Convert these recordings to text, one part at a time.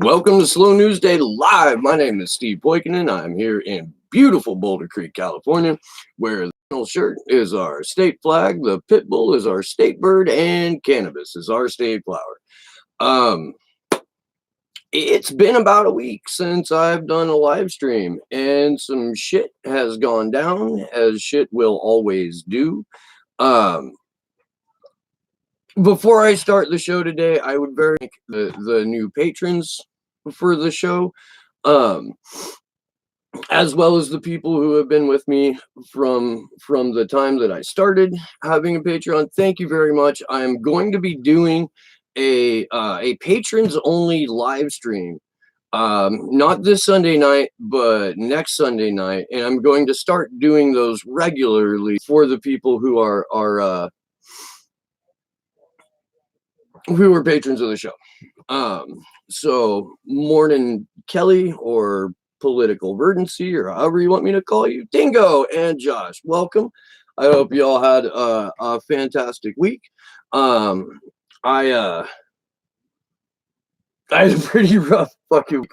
Welcome to Slow News Day Live. My name is Steve Poikinen. I'm here in beautiful Boulder Creek, California, where the national shirt is our state flag, the pit bull is our state bird, and cannabis is our state flower. It's been about a week since I've done a live stream, and some shit has gone down, as shit will always do. Before I start the show today, I would very thank the new patrons for the show, as well as the people who have been with me from the time that I started having a Patreon. Thank you very much. I'm going to be doing a patrons only live stream, not this Sunday night, but next Sunday night, and I'm going to start doing those regularly for the people who are patrons of the show. So Morning Kelly, or Political Verdancy, or however you want me to call you, Dingo and Josh, welcome. I hope you all had a fantastic week. I had a pretty rough fucking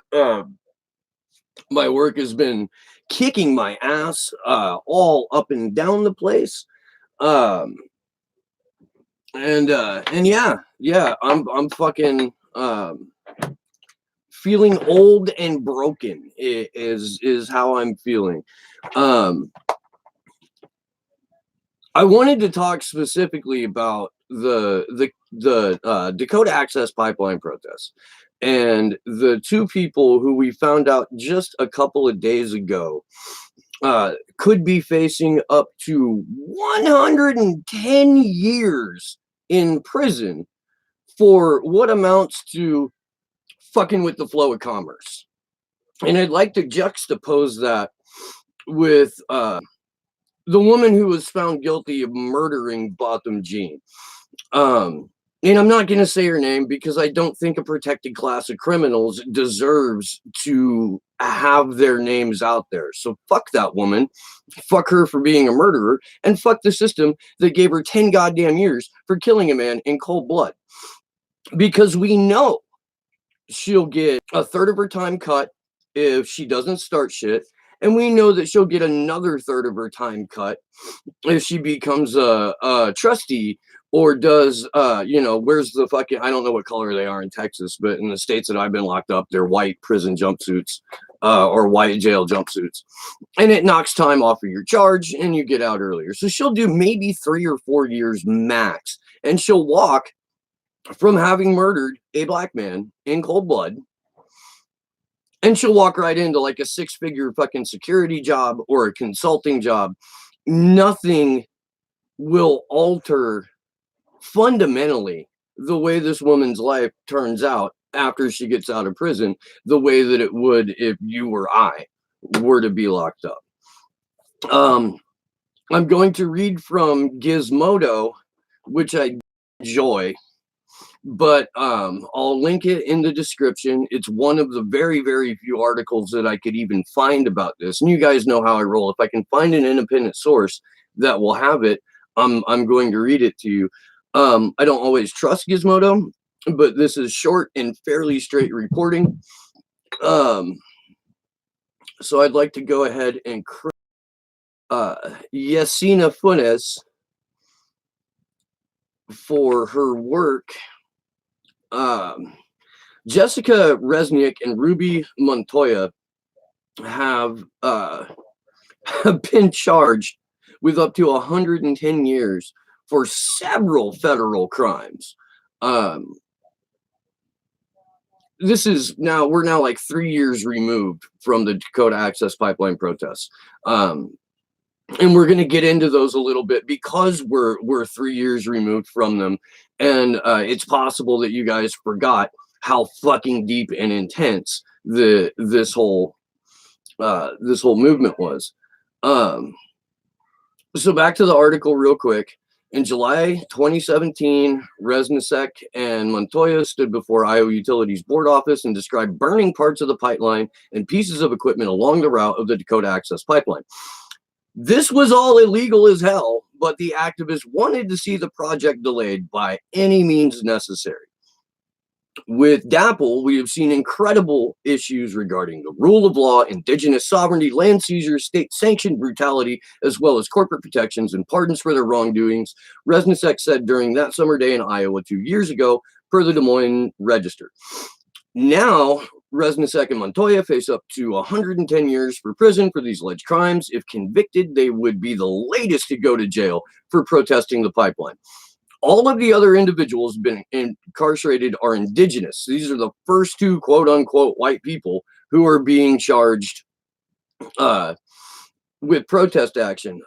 my work has been kicking my ass all up and down the place. And yeah, I'm fucking feeling old and broken is how I'm feeling. I wanted to talk specifically about the Dakota Access Pipeline protests, and the two people who we found out just a couple of days ago could be facing up to 110 years in prison for what amounts to fucking with the flow of commerce. And I'd like to juxtapose that with the woman who was found guilty of murdering Botham Jean. And I'm not going to say her name because I don't think a protected class of criminals deserves to have their names out there. So fuck that woman, fuck her for being a murderer, and fuck the system that gave her 10 goddamn years for killing a man in cold blood. Because we know she'll get a third of her time cut if she doesn't start shit, and we know that she'll get another third of her time cut if she becomes a trustee, or does wears the fucking, I don't know what color they are in Texas, but in the states that I've been locked up, they're white prison jumpsuits, or white jail jumpsuits, and it knocks time off of your charge and you get out earlier. So she'll do maybe 3 or 4 years max, and she'll walk from having murdered a black man in cold blood, and she'll walk right into like a 6-figure fucking security job or a consulting job. Nothing will alter fundamentally the way this woman's life turns out after she gets out of prison, the way that it would if you or I were to be locked up. I'm going to read from Gizmodo, which I enjoy, but I'll link it in the description. It's one of the very, very few articles that I could even find about this. And you guys know how I roll. If I can find an independent source that will have it, I'm going to read it to you. I don't always trust Gizmodo, but this is short and fairly straight reporting. So I'd like to go ahead and Yesenia Funes for her work. Jessica Resnick and Ruby Montoya have been charged with up to 110 years for several federal crimes. We're now like 3 years removed from the Dakota Access Pipeline protests. And we're going to get into those a little bit because we're 3 years removed from them. And it's possible that you guys forgot how fucking deep and intense this whole movement was. So back to the article real quick. In July 2017, Resnick and Montoya stood before Iowa Utilities board office and described burning parts of the pipeline and pieces of equipment along the route of the Dakota Access Pipeline. This was all illegal as hell, but the activists wanted to see the project delayed by any means necessary. With DAPL, we have seen incredible issues regarding the rule of law, indigenous sovereignty, land seizures, state-sanctioned brutality, as well as corporate protections and pardons for their wrongdoings, Resnicek said during that summer day in Iowa 2 years ago, per the Des Moines Register. Now, Resnicek and Montoya face up to 110 years for prison for these alleged crimes. If convicted, they would be the latest to go to jail for protesting the pipeline. All of the other individuals been incarcerated are indigenous. These are the first two quote-unquote white people who are being charged with protest action.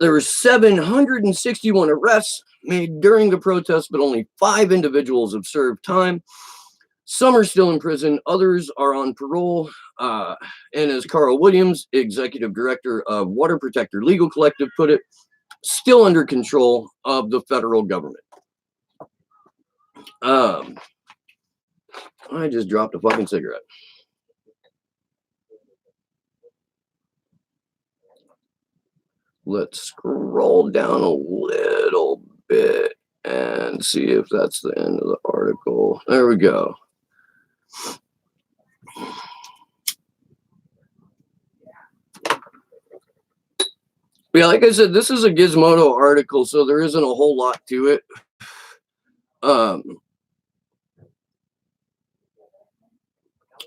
There were 761 arrests made during the protest, but only 5 individuals have served time. Some are still in prison, others are on parole. And as Carl Williams, executive director of Water Protector Legal Collective, put it, still under control of the federal government. I just dropped a fucking cigarette. Let's scroll down a little bit and see if that's the end of the article. There we go. Yeah, like I said, this is a Gizmodo article, so there isn't a whole lot to it.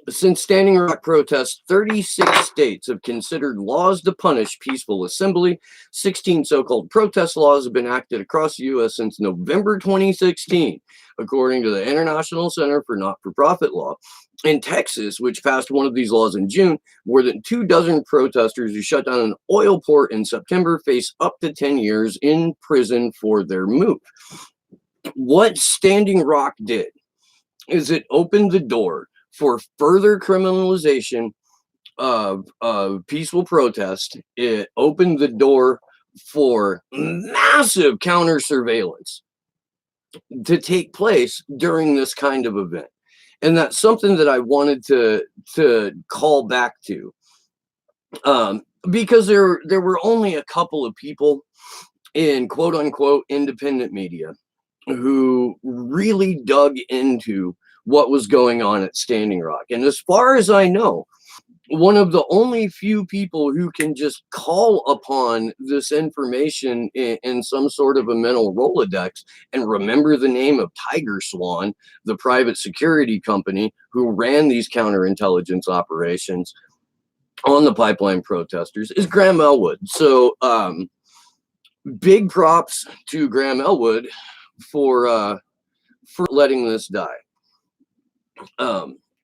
Since Standing Rock protests, 36 states have considered laws to punish peaceful assembly. 16 so-called protest laws have been enacted across the U.S. since November 2016, according to the International Center for Not-for-Profit Law. In Texas, which passed one of these laws in June, more than 24 protesters who shut down an oil port in September face up to 10 years in prison for their move. What Standing Rock did is it opened the door for further criminalization of peaceful protest. It opened the door for massive counter surveillance to take place during this kind of event. And that's something that I wanted to call back to, because there were only a couple of people in quote unquote independent media who really dug into what was going on at Standing Rock. And as far as I know, one of the only few people who can just call upon this information in some sort of a mental Rolodex and remember the name of Tiger Swan, the private security company who ran these counterintelligence operations on the pipeline protesters, is Graham Elwood. So big props to Graham Elwood for letting this die.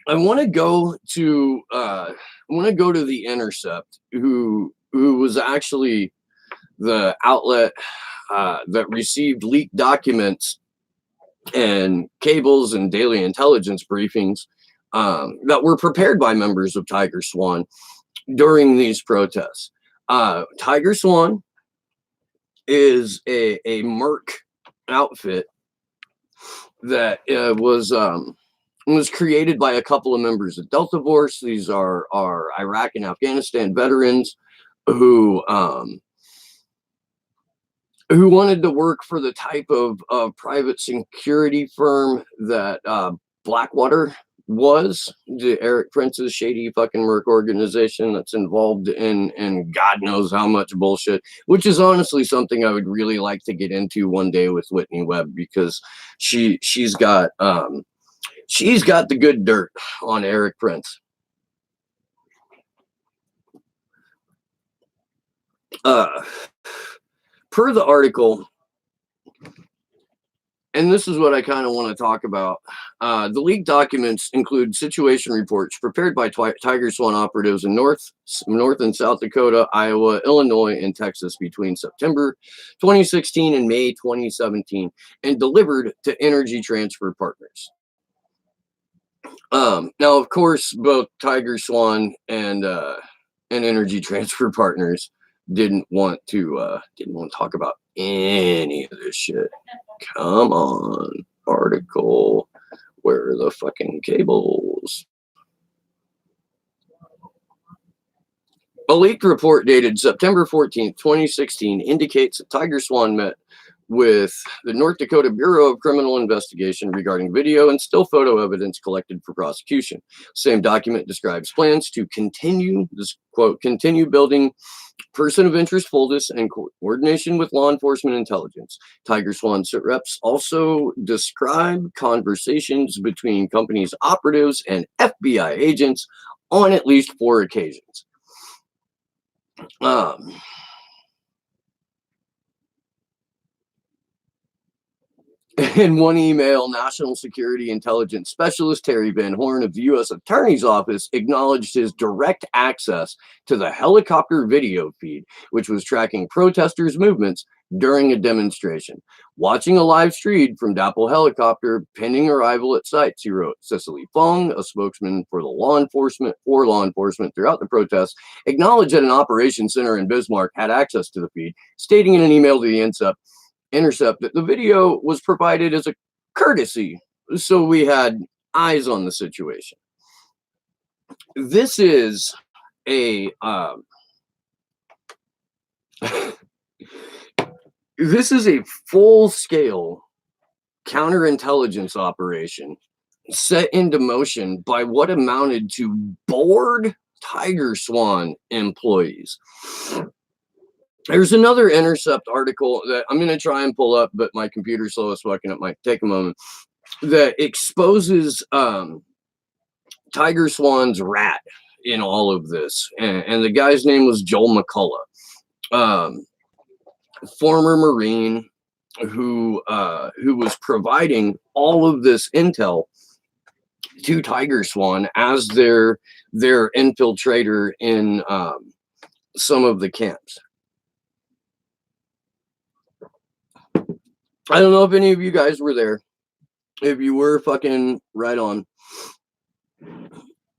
I want to go to The Intercept, who was actually the outlet that received leaked documents and cables and daily intelligence briefings that were prepared by members of Tiger Swan during these protests. Tiger Swan is a Merc outfit that was created by a couple of members of Delta Force. These are Iraq and Afghanistan veterans who wanted to work for the type of private security firm that Blackwater was, the Eric Prince's shady fucking Merc organization that's involved in God knows how much bullshit, which is honestly something I would really like to get into one day with Whitney Webb, because she's got the good dirt on Eric Prince. Per the article, and this is what I kind of want to talk about, the leaked documents include situation reports prepared by Tiger Swan operatives in North and South Dakota, Iowa, Illinois, and Texas between September 2016 and May 2017, and delivered to Energy Transfer Partners. Now, of course, both Tiger Swan and Energy Transfer Partners didn't want to talk about any of this shit. Come on, article. Where are the fucking cables? A leaked report dated September 14th, 2016 indicates that Tiger Swan met with the North Dakota Bureau of Criminal Investigation regarding video and still photo evidence collected for prosecution. Same document describes plans to continue, this quote, continue building person of interest folders and coordination with law enforcement intelligence. Tiger Swan reps also describe conversations between companies' operatives and FBI agents on at least 4 occasions. In one email, National Security Intelligence Specialist Terry Van Horn of the U.S. Attorney's Office acknowledged his direct access to the helicopter video feed, which was tracking protesters' movements during a demonstration. Watching a live stream from DAPL helicopter pending arrival at sites, he wrote. Cecily Fong, a spokesman for law enforcement throughout the protests, acknowledged that an operations center in Bismarck had access to the feed, stating in an email to the Intercept that the video was provided as a courtesy, so we had eyes on the situation. This is a full-scale counterintelligence operation set into motion by what amounted to bored Tiger Swan employees. There's another Intercept article that I'm going to try and pull up, but my computer's slow as fucking. It might take a moment. That exposes Tiger Swan's rat in all of this, and the guy's name was Joel McCullough, former Marine who was providing all of this intel to Tiger Swan as their infiltrator in some of the camps. I don't know if any of you guys were there. If you were, fucking right on.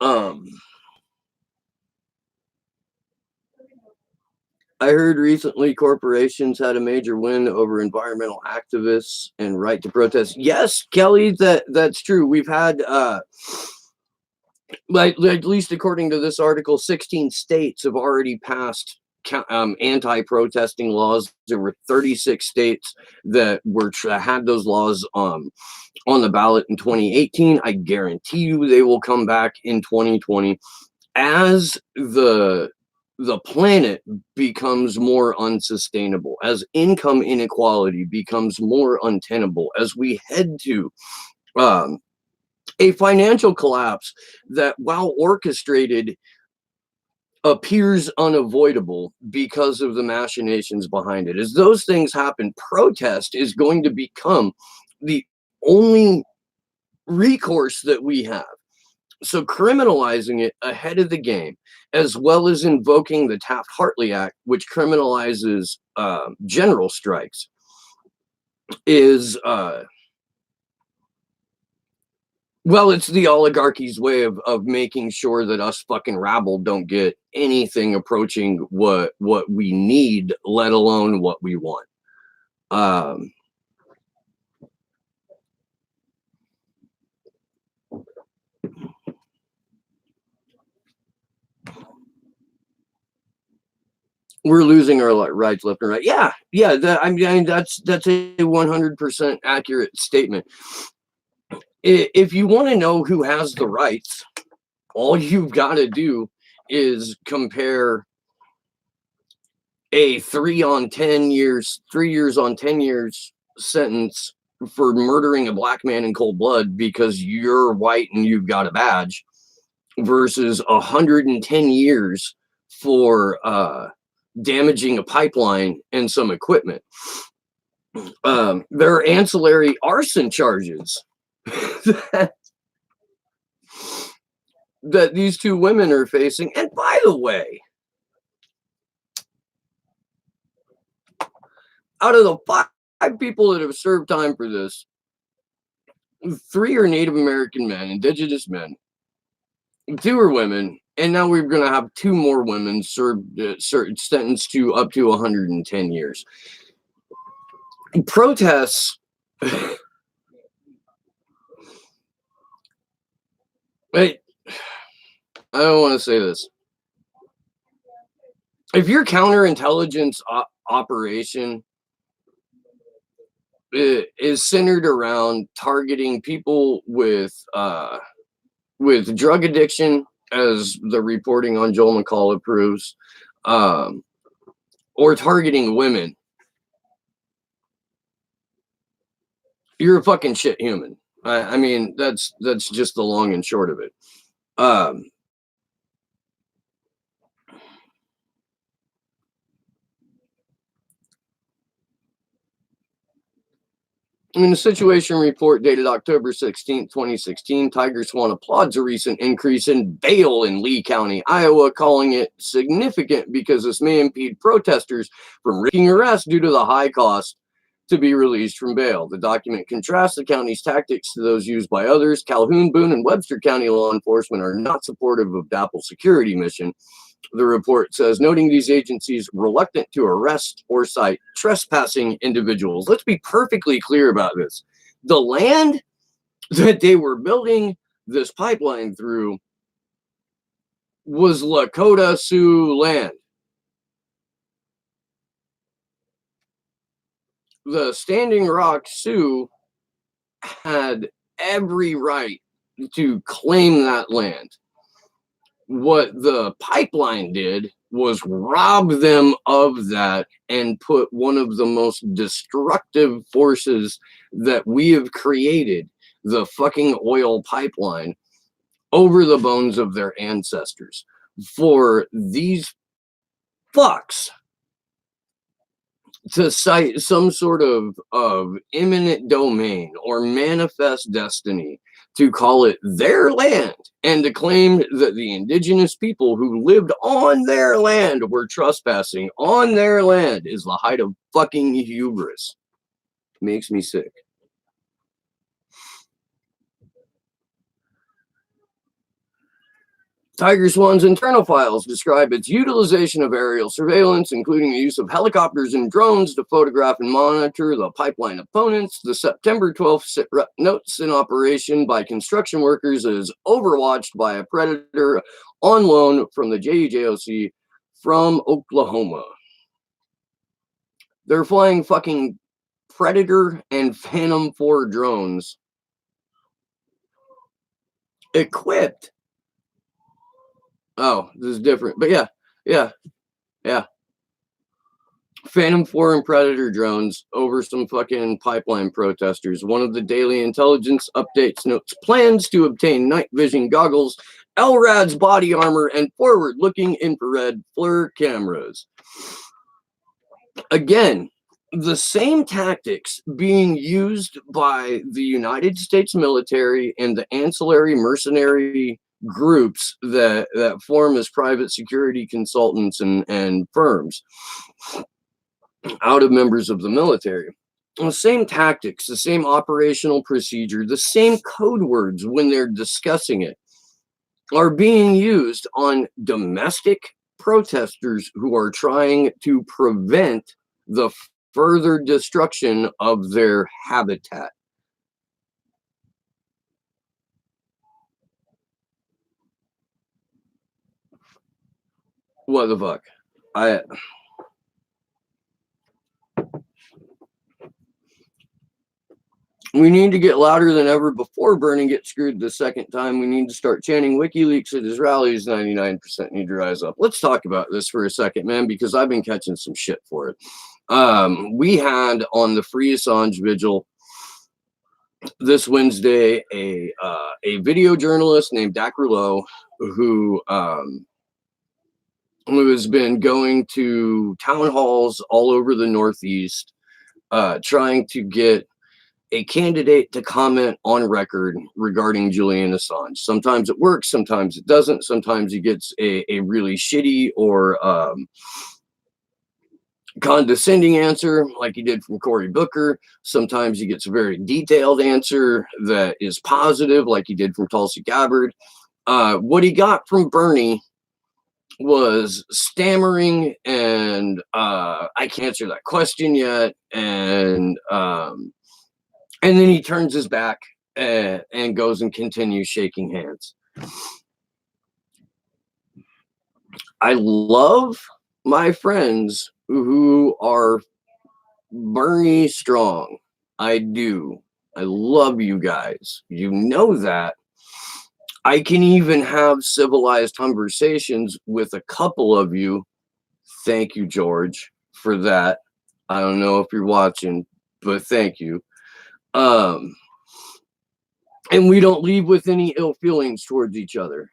I heard recently corporations had a major win over environmental activists and right to protest. Yes, Kelly, that's true. We've had, like at least according to this article, 16 states have already passed anti-protesting laws. There were 36 states that had those laws on the ballot in 2018. I guarantee you they will come back in 2020 as the planet becomes more unsustainable, as income inequality becomes more untenable, as we head to a financial collapse that, while orchestrated, appears unavoidable because of the machinations behind it. As those things happen, protest is going to become the only recourse that we have. So criminalizing it ahead of the game, as well as invoking the Taft-Hartley Act, which criminalizes general strikes, is well, it's the oligarchy's way of making sure that us fucking rabble don't get anything approaching what we need, let alone what we want. We're losing our rights left and right. Yeah. I mean, that's a 100% accurate statement. If you want to know who has the rights, all you've got to do is compare a 3 years on 10 years sentence for murdering a black man in cold blood because you're white and you've got a badge versus 110 years for damaging a pipeline and some equipment. There are ancillary arson charges that these two women are facing. And by the way, out of the 5 people that have served time for this, 3 are Native American men, indigenous men, 2 are women, and now we're going to have 2 more women sentenced to up to 110 years. Protests I don't want to say this. If your counterintelligence operation is centered around targeting people with drug addiction, as the reporting on Joel McCullough proves, or targeting women. You're a fucking shit human. I mean, that's just the long and short of it. In the situation report dated October 16, 2016, Tiger Swan applauds a recent increase in bail in Lee County, Iowa, calling it significant because this may impede protesters from risking arrest due to the high cost to be released from bail. The document contrasts the county's tactics to those used by others. Calhoun, Boone, and Webster County law enforcement are not supportive of DAPL's security mission. The report says, noting these agencies reluctant to arrest or cite trespassing individuals. Let's be perfectly clear about this. The land that they were building this pipeline through was Lakota Sioux land. The Standing Rock Sioux had every right to claim that land. What the pipeline did was rob them of that and put one of the most destructive forces that we have created, the fucking oil pipeline, over the bones of their ancestors. For these fucks to cite some sort of eminent domain or manifest destiny, to call it their land, and to claim that the indigenous people who lived on their land were trespassing on their land is the height of fucking hubris. Makes me sick. Tiger Swan's internal files describe its utilization of aerial surveillance, including the use of helicopters and drones to photograph and monitor the pipeline opponents. The September 12th sitrep notes an operation by construction workers is overwatched by a predator on loan from the JEJOC from Oklahoma. They're flying fucking Predator and Phantom 4 drones equipped. Oh, this is different. But yeah. Phantom 4 and Predator drones over some fucking pipeline protesters. One of the daily intelligence updates notes plans to obtain night vision goggles, LRAD's body armor, and forward-looking infrared FLIR cameras. Again, the same tactics being used by the United States military and the ancillary mercenary groups that form as private security consultants and firms out of members of the military. The same tactics, the same operational procedure, the same code words when they're discussing it are being used on domestic protesters who are trying to prevent the further destruction of their habitat. What the fuck? We need to get louder than ever before Bernie gets screwed the second time. We need to start chanting WikiLeaks at his rallies. 99% need to rise up. Let's talk about this for a second, man, because I've been catching some shit for it. We had on the Free Assange Vigil this Wednesday a video journalist named Dak Rouleau who has been going to town halls all over the Northeast trying to get a candidate to comment on record regarding Julian Assange. Sometimes it works, sometimes it doesn't. Sometimes he gets a really shitty or condescending answer like he did from Cory Booker. Sometimes he gets a very detailed answer that is positive like he did from Tulsi Gabbard. What he got from Bernie was stammering and I can't answer that question yet, and then he turns his back and goes and continues shaking hands. I love my friends who are Bernie strong. I do. I love you guys. You know that. I can even have civilized conversations with a couple of you. Thank you, George, for that. I don't know if you're watching, but thank you. And we don't leave with any ill feelings towards each other.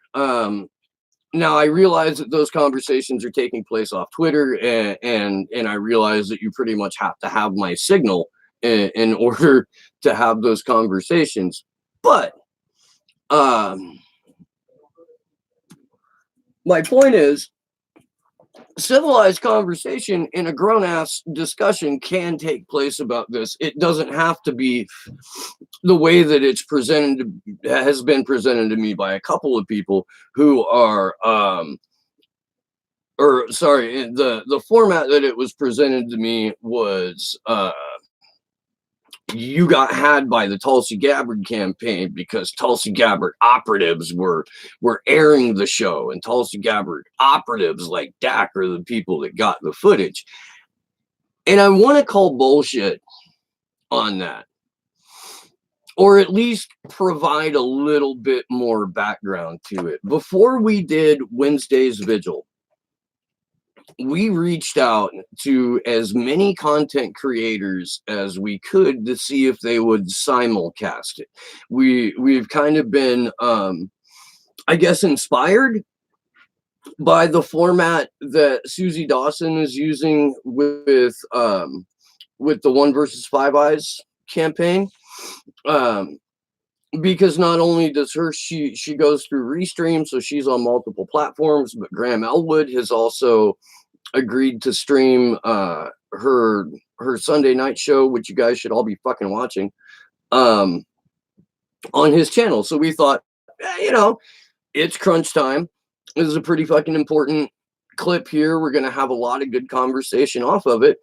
Now I realize that those conversations are taking place off Twitter, and I realize that you pretty much have to have my signal in order to have those conversations. But my point is, civilized conversation in a grown-ass discussion can take place about this. It doesn't have to be the way that it's has been presented to me by a couple of people who are or sorry, the format that it was presented to me was you got had by the Tulsi Gabbard campaign because Tulsi Gabbard operatives were airing the show, and Tulsi Gabbard operatives like Dak are the people that got the footage. And I want to call bullshit on that, or at least provide a little bit more background to it. Before we did Wednesday's vigil, we reached out to as many content creators as we could to see if they would simulcast it. We've kind of been, I guess, inspired by the format that Susie Dawson is using with the One versus Five Eyes campaign. Because not only does she goes through Restream, so she's on multiple platforms, but Graham Elwood has also agreed to stream her Sunday night show, which you guys should all be fucking watching, on his channel. So we thought, it's crunch time. This is a pretty fucking important clip here. We're gonna have a lot of good conversation off of it.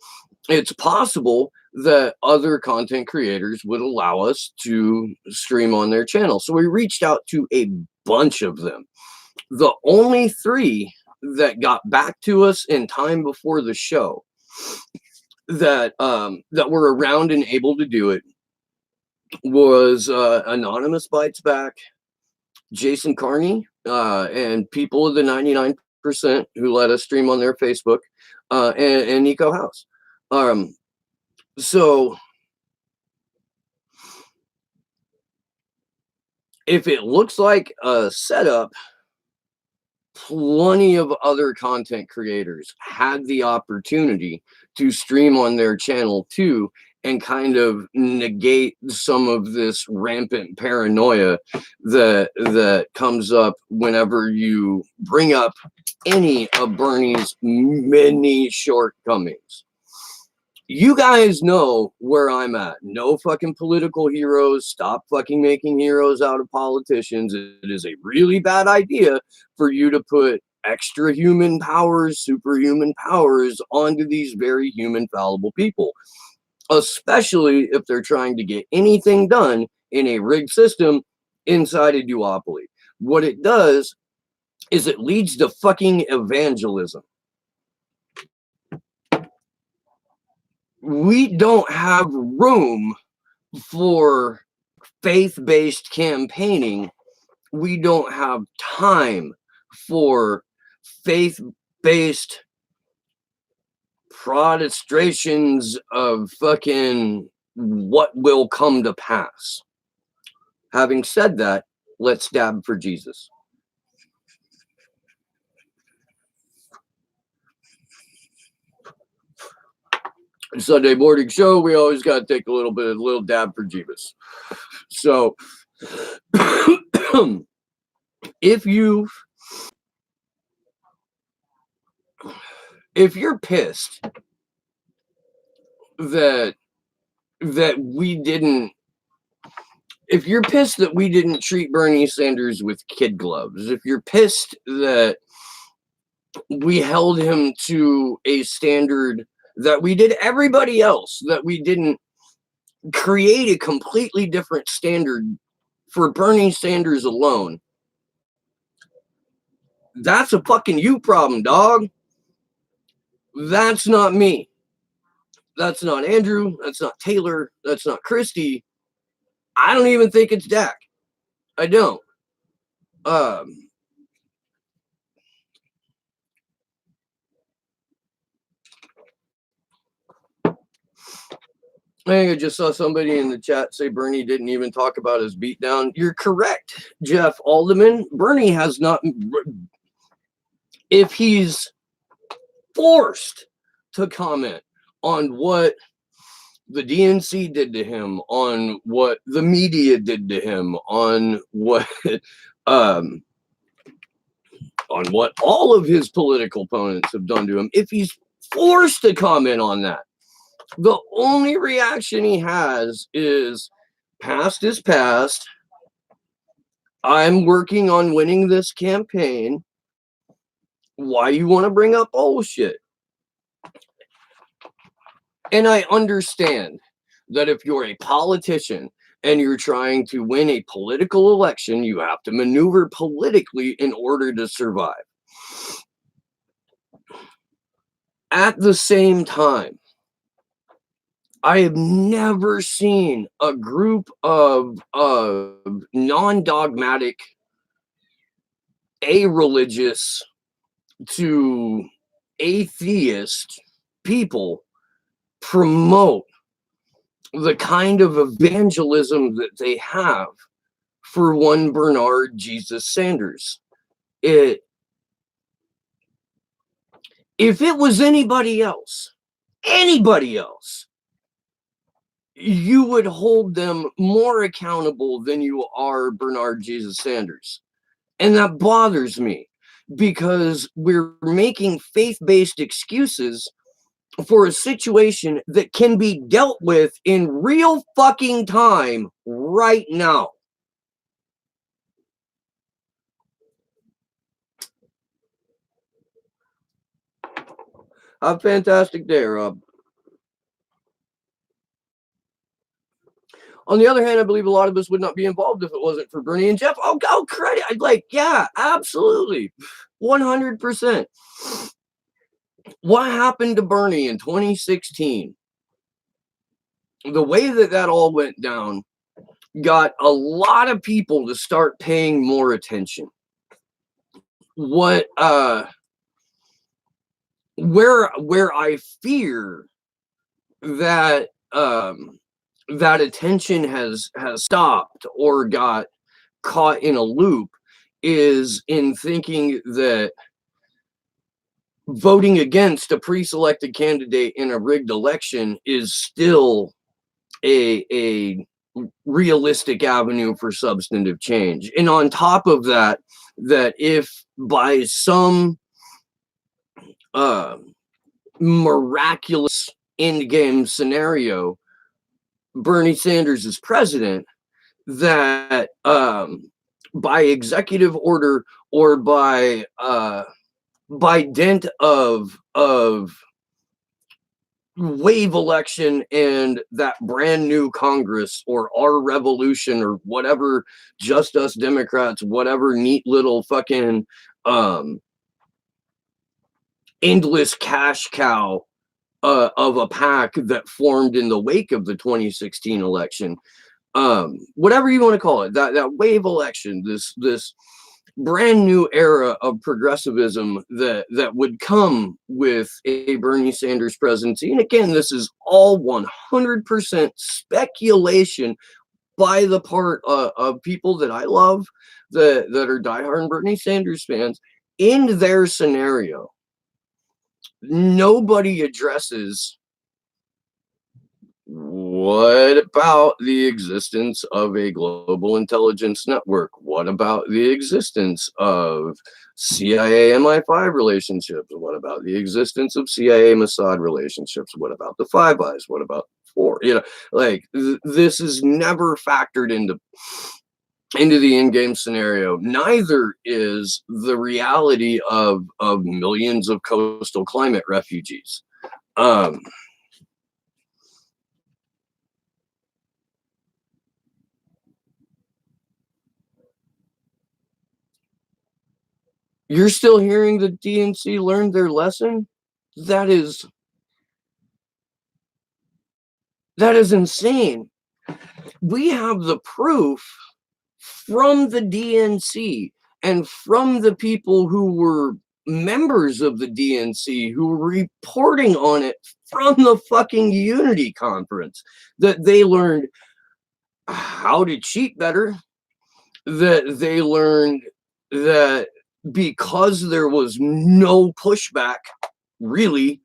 It's possible that other content creators would allow us to stream on their channel. So we reached out to a bunch of them. The only 3 that got back to us in time before the show that were around and able to do it was Anonymous Bites Back, Jason Carney, and people of the 99% who let us stream on their Facebook, and Nico House. So if it looks like a setup, plenty of other content creators had the opportunity to stream on their channel too, and kind of negate some of this rampant paranoia that comes up whenever you bring up any of Bernie's many shortcomings. You guys know where I'm at. No fucking political heroes. Stop fucking making heroes out of politicians. It is a really bad idea for you to put extra human powers, superhuman powers onto these very human, fallible people, especially if they're trying to get anything done in a rigged system inside a duopoly. What it does is it leads to fucking evangelism. We don't have room for faith-based campaigning. We don't have time for faith-based protestations of fucking what will come to pass. Having said that, let's dab for Jesus. Sunday morning show, we always got to take a little dab for Jesus. So if you're pissed that we didn't, if you're pissed that we didn't treat Bernie Sanders with kid gloves, if you're pissed that we held him to a standard that we did everybody else, that we didn't create a completely different standard for Bernie Sanders alone, that's a fucking you problem, dog. That's not me. That's not Andrew. That's not Taylor. That's not Christie. I don't even think it's Dak. I don't. I think I just saw somebody in the chat say Bernie didn't even talk about his beatdown. You're correct, Jeff Alderman. Bernie has not. If he's forced to comment on what the DNC did to him, on what the media did to him, on what on what all of his political opponents have done to him, if he's forced to comment on that, the only reaction he has is past is past. I'm working on winning this campaign. Why you want to bring up bullshit? And I understand that if you're a politician and you're trying to win a political election, you have to maneuver politically in order to survive. At the same time, I have never seen a group of non-dogmatic, a-religious to atheist people promote the kind of evangelism that they have for one Bernard Jesus Sanders. If it was anybody else, you would hold them more accountable than you are Bernard Jesus Sanders. And that bothers me because we're making faith-based excuses for a situation that can be dealt with in real fucking time right now. Have a fantastic day, Rob. On the other hand, I believe a lot of us would not be involved if it wasn't for Bernie and Jeff. Oh, credit. I'd like, yeah, absolutely. 100%. What happened to Bernie in 2016? The way that all went down got a lot of people to start paying more attention. Where I fear that that attention has stopped or got caught in a loop is in thinking that voting against a pre-selected candidate in a rigged election is still a realistic avenue for substantive change. And on top of that, that if by some miraculous endgame scenario Bernie Sanders is president, that by executive order or by dint of wave election and that brand new Congress or our revolution or whatever, just us Democrats, whatever neat little fucking endless cash cow of a pack that formed in the wake of the 2016 election, whatever you want to call it, that wave election, this brand new era of progressivism that would come with a Bernie Sanders presidency. And again, this is all 100% speculation by the part of people that I love that are diehard Bernie Sanders fans. In their scenario, nobody addresses what about the existence of a global intelligence network? What about the existence of CIA MI5 relationships? What about the existence of CIA Mossad relationships? What about the Five Eyes? What about four? Like this is never factored into the in-game scenario. Neither is the reality of millions of coastal climate refugees. You're still hearing the DNC learned their lesson? That is That is insane. We have the proof from the DNC and from the people who were members of the DNC who were reporting on it from the fucking Unity conference that they learned how to cheat better, that they learned that because there was no pushback really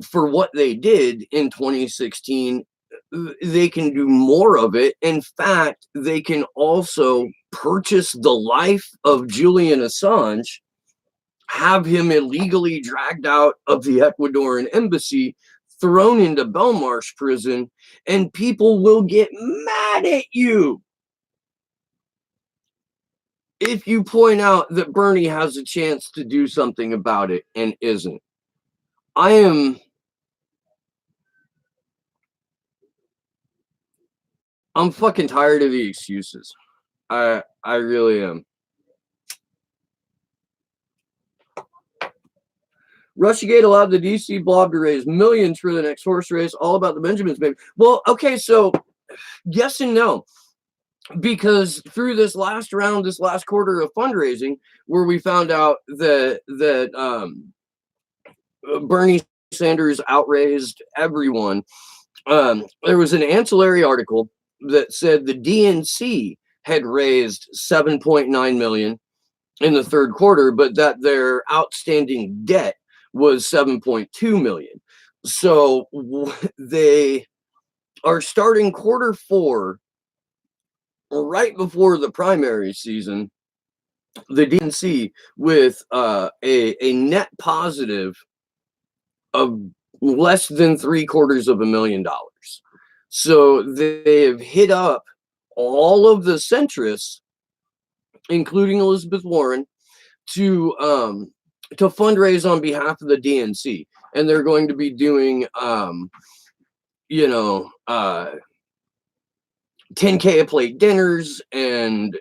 for what they did in 2016, they can do more of it. In fact, they can also purchase the life of Julian Assange, have him illegally dragged out of the Ecuadorian embassy, thrown into Belmarsh prison, and people will get mad at you if you point out that Bernie has a chance to do something about it and isn't. I'm fucking tired of the excuses. I really am. Russiagate allowed the DC blob to raise millions for the next horse race, all about the Benjamins, baby. Well, okay, so yes and no. Because through this last round, this last quarter of fundraising, where we found out that Bernie Sanders outraised everyone, there was an ancillary article that said the DNC had raised 7.9 million in the third quarter, but that their outstanding debt was 7.2 million. So they are starting quarter four right before the primary season, the DNC with a net positive of less than $750,000. So they have hit up all of the centrists, including Elizabeth Warren, to fundraise on behalf of the DNC, and they're going to be doing 10K a plate dinners and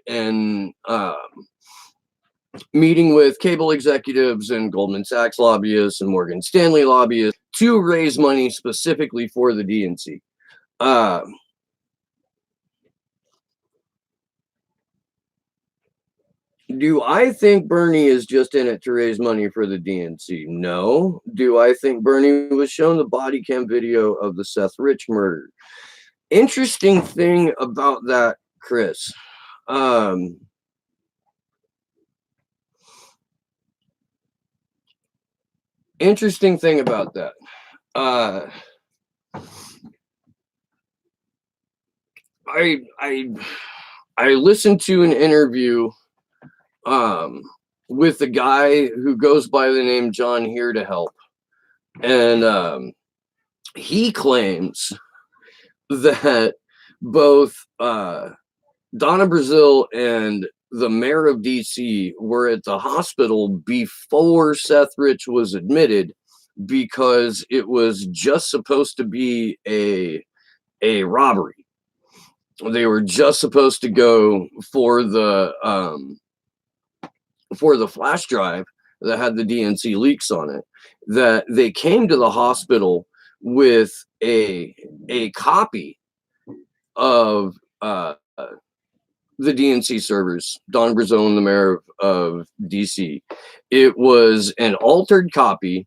meeting with cable executives and Goldman Sachs lobbyists and Morgan Stanley lobbyists to raise money specifically for the DNC. Do I think Bernie is just in it to raise money for the DNC? No. Do I think Bernie was shown the body cam video of the Seth Rich murder? Interesting thing about that, Chris. Interesting thing about that. I listened to an interview with a guy who goes by the name John Here to Help, and he claims that both Donna Brazile and the mayor of DC were at the hospital before Seth Rich was admitted, because it was just supposed to be a robbery. They were just supposed to go for the flash drive that had the DNC leaks on it. That they came to the hospital with a copy of the DNC servers, Don Brazone, the mayor of DC. It was an altered copy,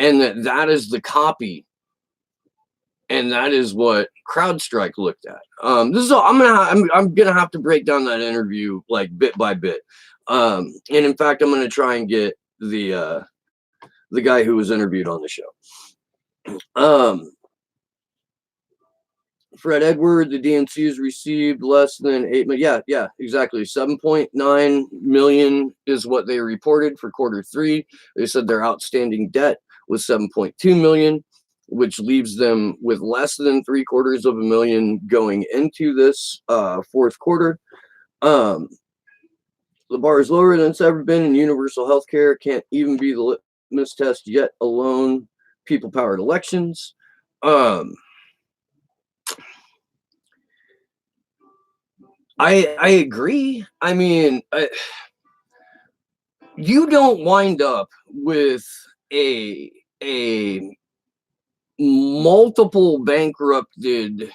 and that is the copy, and that is what CrowdStrike looked at. This is all, I'm gonna have to break down that interview like bit by bit. And in fact, I'm gonna try and get the guy who was interviewed on the show. Fred Edward, the DNC has received less than 8 million. Yeah, exactly. 7.9 million is what they reported for quarter three. They said their outstanding debt was 7.2 million, which leaves them with less than $750,000 going into this fourth quarter. The bar is lower than it's ever been in universal health care. Can't even be the litmus test yet alone. People-powered elections. I agree. I mean, you don't wind up with a multiple bankrupted,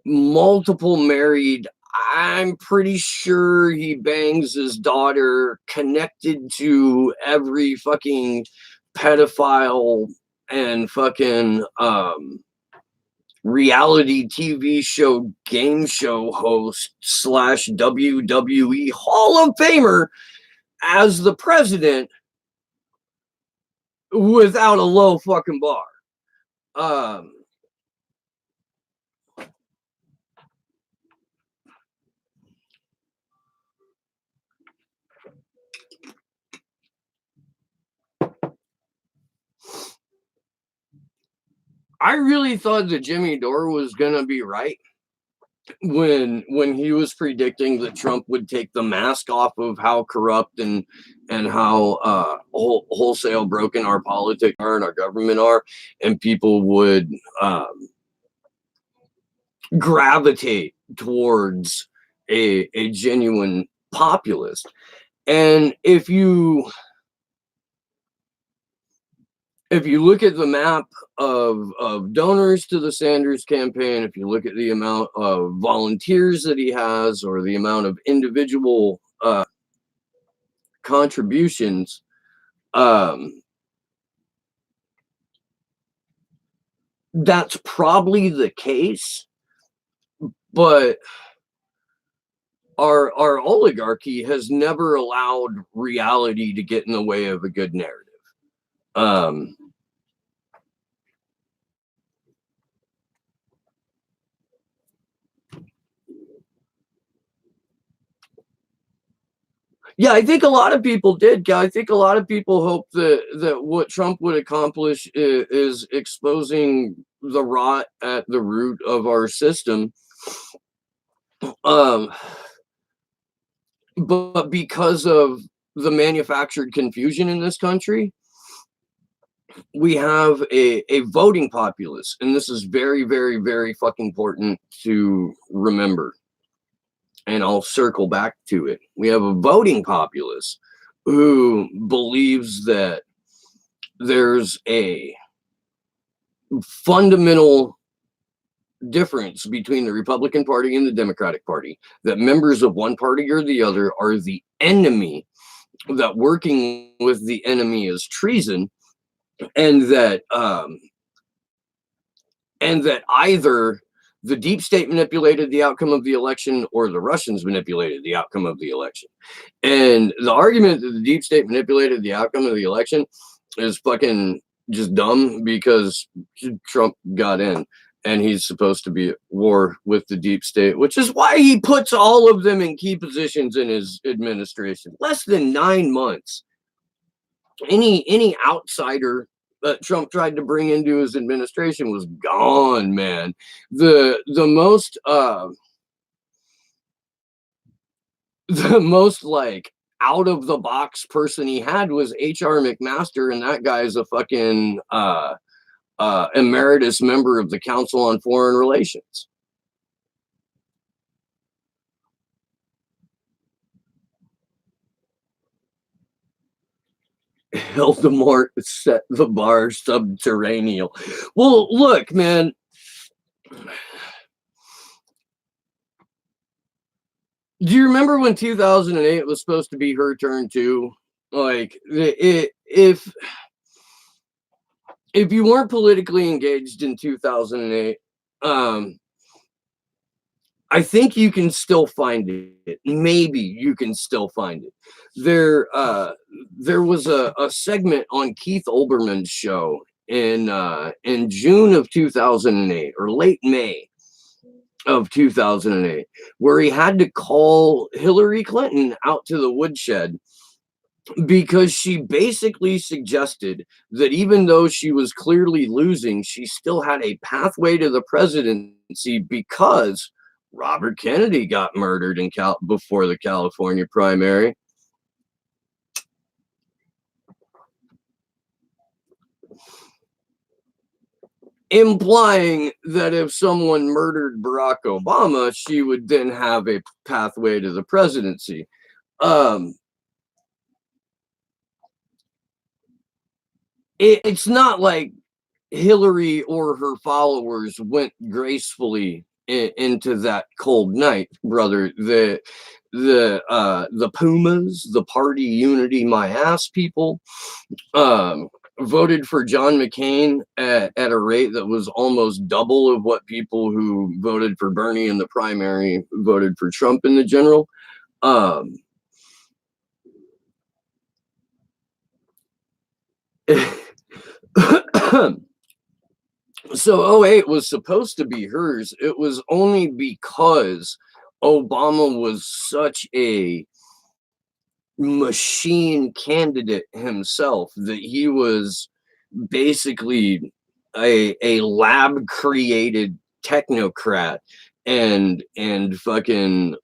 multiple married. I'm pretty sure he bangs his daughter, connected to every fucking pedophile and fucking reality TV show, game show host / WWE Hall of Famer as the president without a low fucking bar. I really thought that Jimmy Dore was gonna be right when he was predicting that Trump would take the mask off of how corrupt and how wholesale broken our politics are and our government are, and people would gravitate towards a genuine populist. And if you look at the map of donors to the Sanders campaign, if you look at the amount of volunteers that he has, or the amount of individual contributions, that's probably the case. But our oligarchy has never allowed reality to get in the way of a good narrative. Yeah, I think a lot of people did. I think a lot of people hope that what Trump would accomplish is exposing the rot at the root of our system. But because of the manufactured confusion in this country, we have a voting populace, and this is very, very, very fucking important to remember. And I'll circle back to it. We have a voting populace who believes that there's a fundamental difference between the Republican Party and the Democratic Party, that members of one party or the other are the enemy, that working with the enemy is treason, and that either the deep state manipulated the outcome of the election or the Russians manipulated the outcome of the election. And the argument that the deep state manipulated the outcome of the election is fucking just dumb, because Trump got in and he's supposed to be at war with the deep state, which is why he puts all of them in key positions in his administration. Less than 9 months. Any outsider that Trump tried to bring into his administration was gone, man. The most like out of the box person he had was H.R. McMaster, and that guy's a fucking emeritus member of the Council on Foreign Relations. Hildemort set the bar subterranean. Well, look, man. Do you remember when 2008 was supposed to be her turn too? Like, if you weren't politically engaged in 2008, I think you can still find it. Maybe you can still find it. There was a segment on Keith Olbermann's show in June of 2008, or late May of 2008, where he had to call Hillary Clinton out to the woodshed, because she basically suggested that even though she was clearly losing, she still had a pathway to the presidency, because Robert Kennedy got murdered before the California primary. Implying that if someone murdered Barack Obama, she would then have a pathway to the presidency. It's not like Hillary or her followers went gracefully into that cold night, brother. The Pumas, the party unity my ass people, voted for John McCain at a rate that was almost double of what people who voted for Bernie in the primary voted for Trump in the general. So 08 was supposed to be hers. It was only because Obama was such a machine candidate himself that he was basically a lab created technocrat and fucking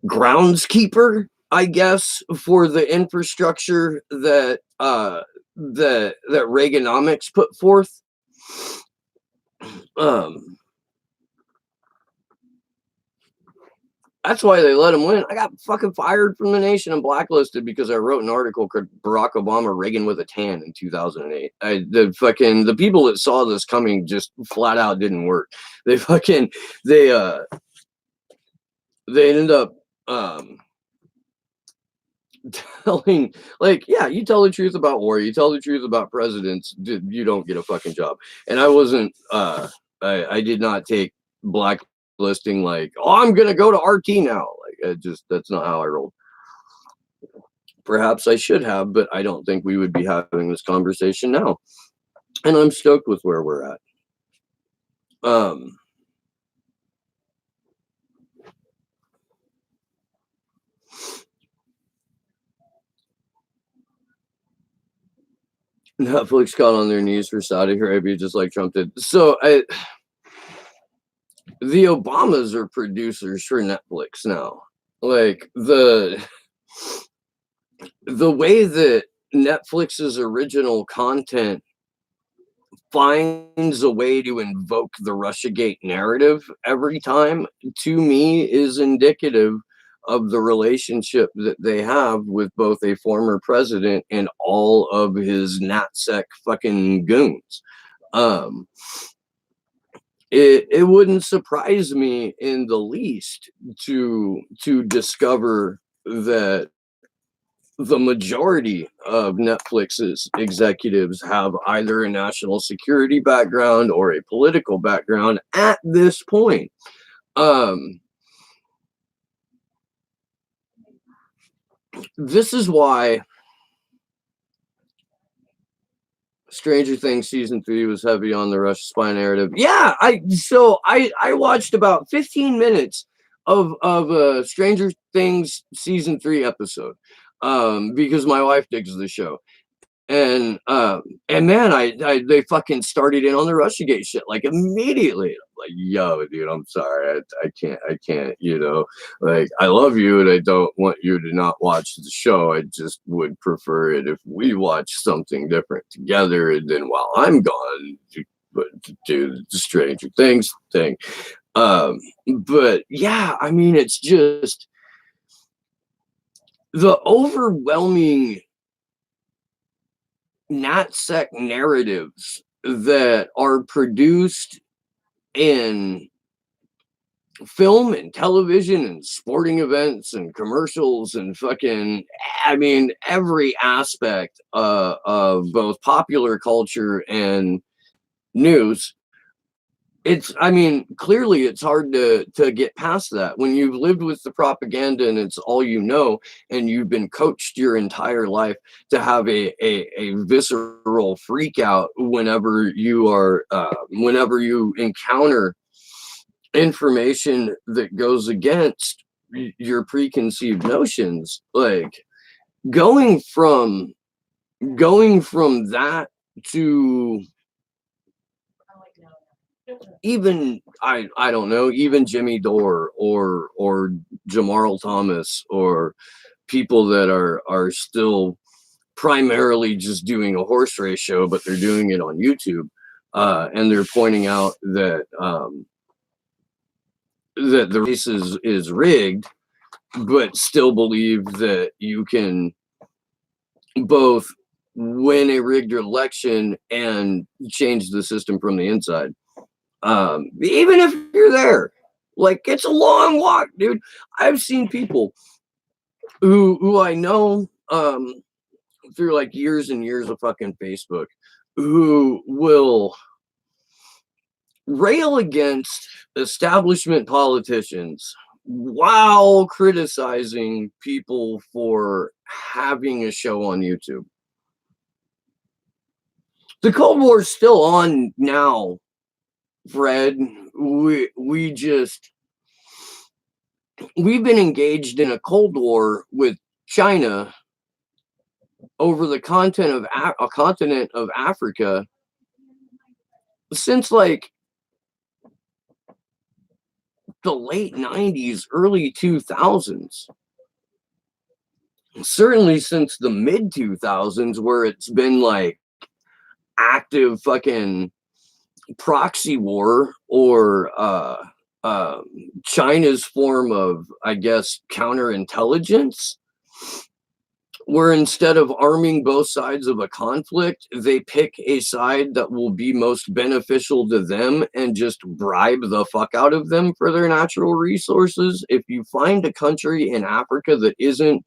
groundskeeper, I guess, for the infrastructure that that Reaganomics put forth. That's why they let him win. I got fucking fired from the Nation and blacklisted because I wrote an article called Barack Obama Reagan with a Tan in 2008. The people that saw this coming just flat out didn't work. They ended up telling, like, yeah, you tell the truth about war, you tell the truth about presidents, you don't get a fucking job. And I wasn't I did not take blacklisting like, oh, I'm gonna go to RT now. Like, that's not how I rolled. Perhaps I should have, but I don't think we would be having this conversation now. And I'm stoked with where we're at. Netflix got on their knees for Saudi Arabia just like Trump did. So the Obamas are producers for Netflix now. Like the way that Netflix's original content finds a way to invoke the Russiagate narrative every time, to me, is indicative of the relationship that they have with both a former president and all of his NatSec fucking goons. It wouldn't surprise me in the least to discover that the majority of Netflix's executives have either a national security background or a political background at this point. This is why Stranger Things season 3 was heavy on the Russia spy narrative. Yeah, I watched about 15 minutes of Stranger Things season 3 episode because my wife digs the show. And man, they fucking started in on the Russiagate shit like immediately. I'm like, yo, dude, I'm sorry, I can't, you know, like, I love you and I don't want you to not watch the show. I just would prefer it if we watch something different together, and then while I'm gone, to do the Stranger Things thing. But yeah, I mean, it's just the overwhelming NatSec narratives that are produced in film and television and sporting events and commercials and fucking, I mean, every aspect of both popular culture and news. I mean, clearly it's hard to get past that when you've lived with the propaganda and it's all you know, and you've been coached your entire life to have a visceral freak out whenever you encounter information that goes against your preconceived notions. Like going from that to even I don't know, even Jimmy Dore or Jamarl Thomas, or people that are still primarily just doing a horse race show, but they're doing it on YouTube, and they're pointing out that that the race is rigged, but still believe that you can both win a rigged election and change the system from the inside. Even if you're there, like, it's a long walk, dude. I've seen people who I know through like years and years of fucking Facebook who will rail against establishment politicians while criticizing people for having a show on YouTube. The Cold War's still on now, Fred. We've been engaged in a Cold War with China over the continent of Africa since like the late 90s, early 2000s. Certainly since the mid 2000s, where it's been like active fucking proxy war, or China's form of, I guess, counterintelligence, where instead of arming both sides of a conflict, they pick a side that will be most beneficial to them and just bribe the fuck out of them for their natural resources. If you find a country in Africa that isn't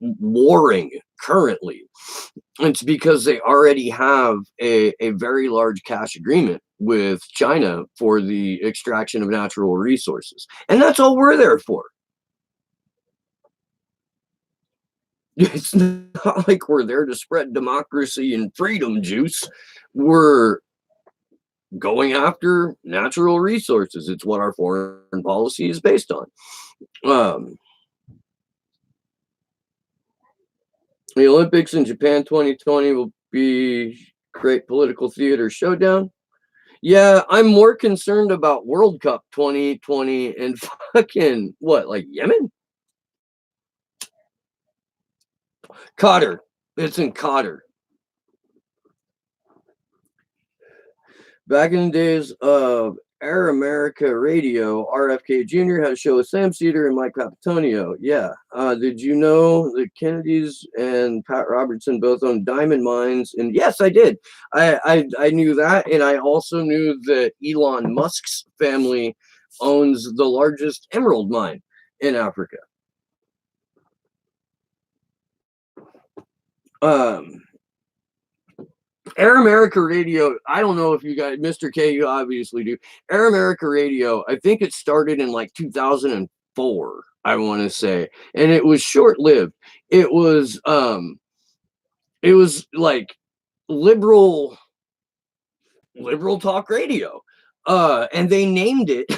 warring currently, it's because they already have a very large cash agreement with China for the extraction of natural resources. And that's all we're there for. It's not like we're there to spread democracy and freedom juice. We're going after natural resources. It's what our foreign policy is based on. The Olympics in Japan 2020 will be great political theater showdown. Yeah, I'm more concerned about World Cup 2020 and fucking what, like Yemen? Qatar. It's in Qatar. Back in the days of Air America Radio, RFK Jr. had a show with Sam Cedar and Mike Papatonio. Yeah. Did you know the Kennedys and Pat Robertson both own diamond mines? And yes, I did. I knew that. And I also knew that Elon Musk's family owns the largest emerald mine in Africa. Air America Radio, I don't know if you guys, Mr. K, you obviously do. Air America Radio, I think it started in like 2004, I want to say, and it was short-lived. It was like liberal talk radio. And they named it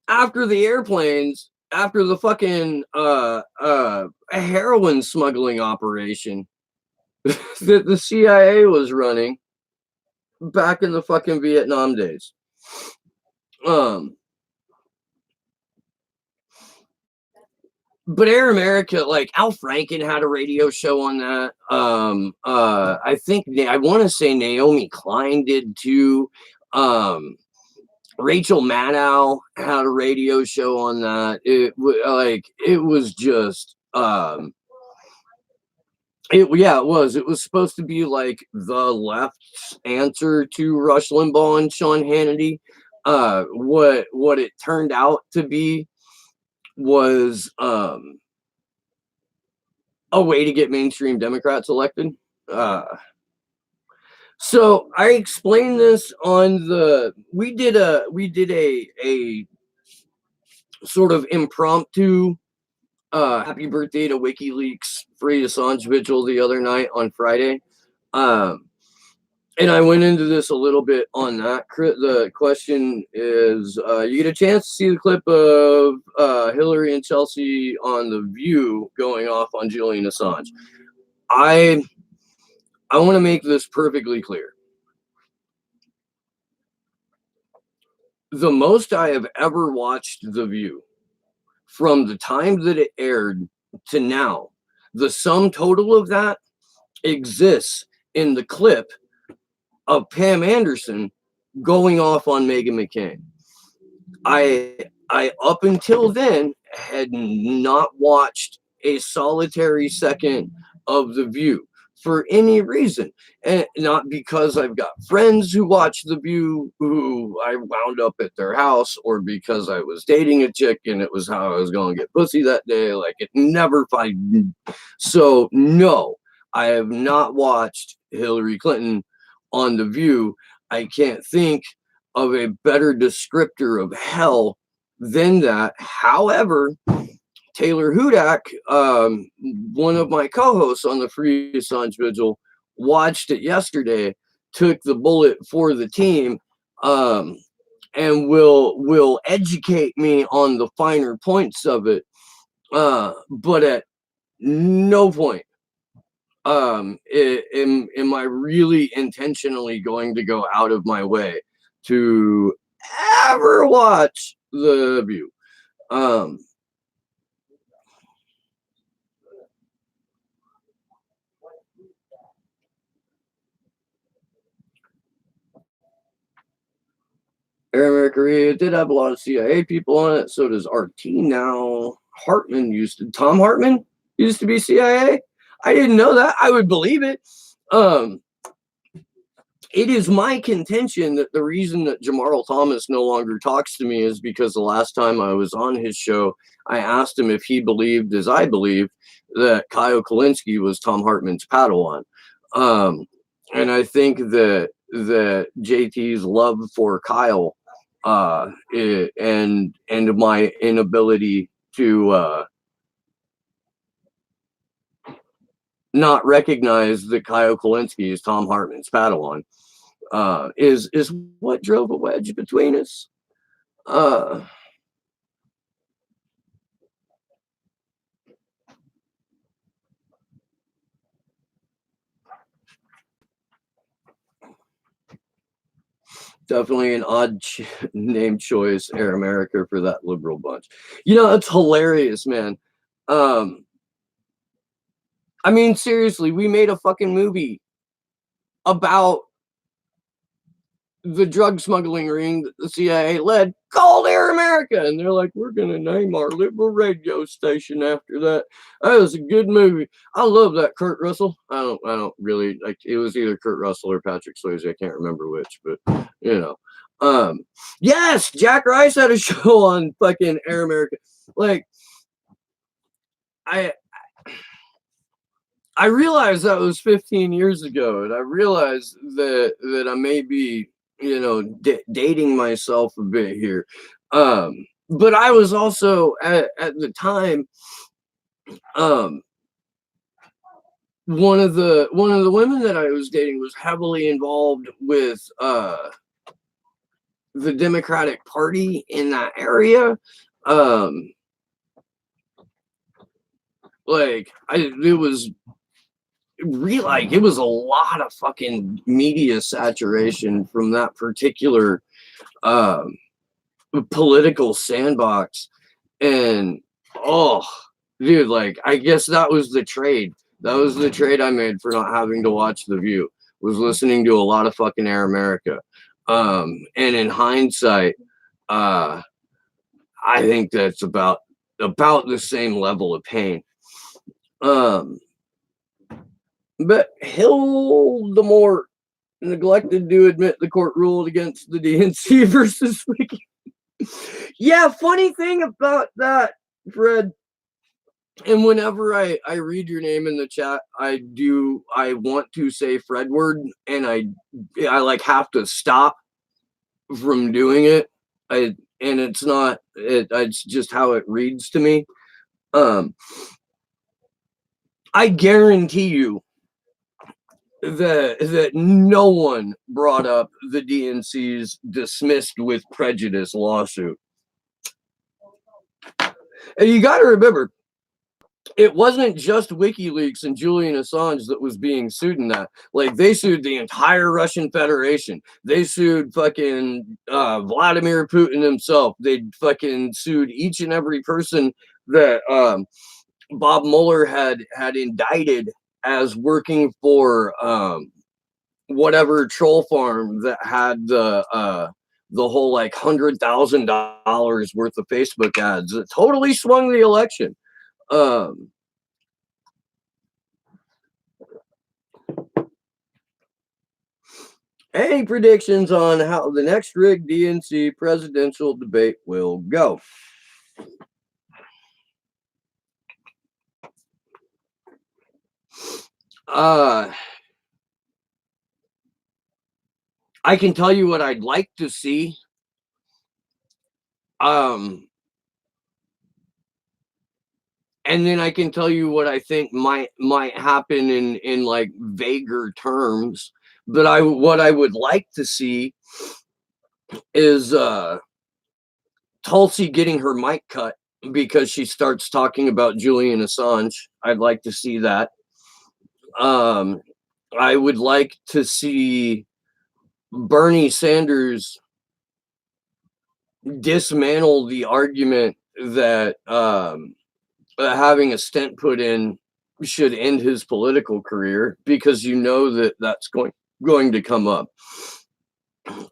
after the airplanes, after the fucking heroin smuggling operation that the CIA was running back in the fucking Vietnam days. But Air America, like Al Franken had a radio show on that. I think I want to say Naomi Klein did too. Rachel Maddow had a radio show on that. It was just it was. It was supposed to be like the left's answer to Rush Limbaugh and Sean Hannity. What it turned out to be was a way to get mainstream Democrats elected. So I explained this on we did a sort of impromptu happy birthday to WikiLeaks Free Assange vigil the other night on Friday. And I went into this a little bit on that. The question is, you get a chance to see the clip of Hillary and Chelsea on The View going off on Julian Assange. I want to make this perfectly clear. The most I have ever watched The View, from the time that it aired to now, the sum total of that exists in the clip of Pam Anderson going off on Meghan McCain. I up until then had not watched a solitary second of The View for any reason. And not because I've got friends who watch The View who I wound up at their house, or because I was dating a chick and it was how I was going to get pussy that day. Like, it never find. So no, I have not watched Hillary Clinton on The View. I can't think of a better descriptor of hell than that. However, Taylor Hudak, one of my co-hosts on the Free Assange Vigil, watched it yesterday, took the bullet for the team, and will educate me on the finer points of it. But at no point am I really intentionally going to go out of my way to ever watch The View. Aaron Korea did have a lot of CIA people on it. So does RT now. Tom Hartman used to be CIA. I didn't know that. I would believe it. It is my contention that the reason that Jamarl Thomas no longer talks to me is because the last time I was on his show, I asked him if he believed, as I believe, that Kyle Kulinski was Tom Hartman's Padawan. And I think that JT's love for Kyle and my inability to not recognize that Kyle Kulinski is Tom Hartman's Padawan is what drove a wedge between us. Definitely an odd name choice, Air America, for that liberal bunch. You know, it's hilarious, man. I mean, seriously, we made a fucking movie about the drug smuggling ring that the CIA led called Air America. And they're like, we're going to name our liberal radio station after that. That was a good movie. I love that Kurt Russell. I don't really like, it was either Kurt Russell or Patrick Swayze. I can't remember which, but you know, yes, Jack Rice had a show on fucking Air America. Like, I realized that was 15 years ago, and I realized that I may be, you know, dating myself a bit here. But I was also at the time, one of the women that I was dating was heavily involved with the Democratic Party in that area. It was a lot of fucking media saturation from that particular political sandbox. And oh, dude, like, I guess that was the trade. That was the trade I made for not having to watch The View, was listening to a lot of fucking Air America. And in hindsight, I think that's about the same level of pain. But Hildemort neglected to admit the court ruled against the DNC versus Wiki. Yeah, funny thing about that, Fred. And whenever I read your name in the chat, I want to say Fredward, and I like have to stop from doing it. And it's not it's just how it reads to me. I guarantee you that no one brought up the DNC's dismissed with prejudice lawsuit. And you got to remember, it wasn't just WikiLeaks and Julian Assange that was being sued in that. Like, they sued the entire Russian Federation. They sued fucking Vladimir Putin himself. They fucking sued each and every person that Bob Mueller had indicted as working for whatever troll farm that had the whole like $100,000 worth of Facebook ads that totally swung the election. Any predictions on how the next rigged DNC presidential debate will go? I can tell you what I'd like to see. And then I can tell you what I think might happen in like vaguer terms. But what I would like to see is Tulsi getting her mic cut because she starts talking about Julian Assange. I'd like to see that. I would like to see Bernie Sanders dismantle the argument that having a stent put in should end his political career, because you know that that's going to come up.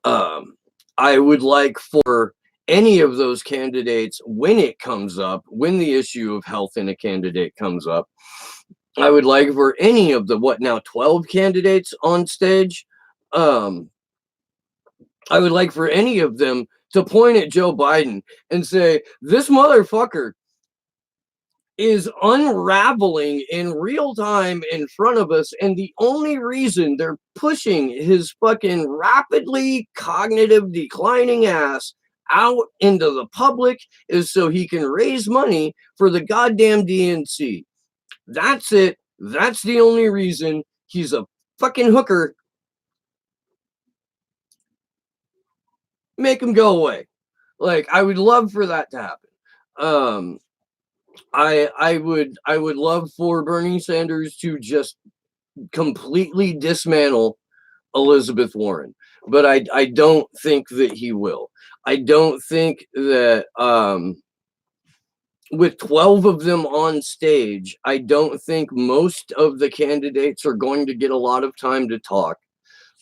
I would like for any of those candidates, when it comes up, when the issue of health in a candidate comes up, I would like for any of the 12 candidates on stage, I would like for any of them to point at Joe Biden and say, this motherfucker is unraveling in real time in front of us, and the only reason they're pushing his fucking rapidly cognitive declining ass out into the public is so he can raise money for the goddamn DNC. That's it. That's the only reason. He's a fucking hooker. Make him go away. Like, I would love for that to happen. I would love for Bernie Sanders to just completely dismantle Elizabeth Warren, but I don't think that he will. I don't think that with 12 of them on stage, I don't think most of the candidates are going to get a lot of time to talk.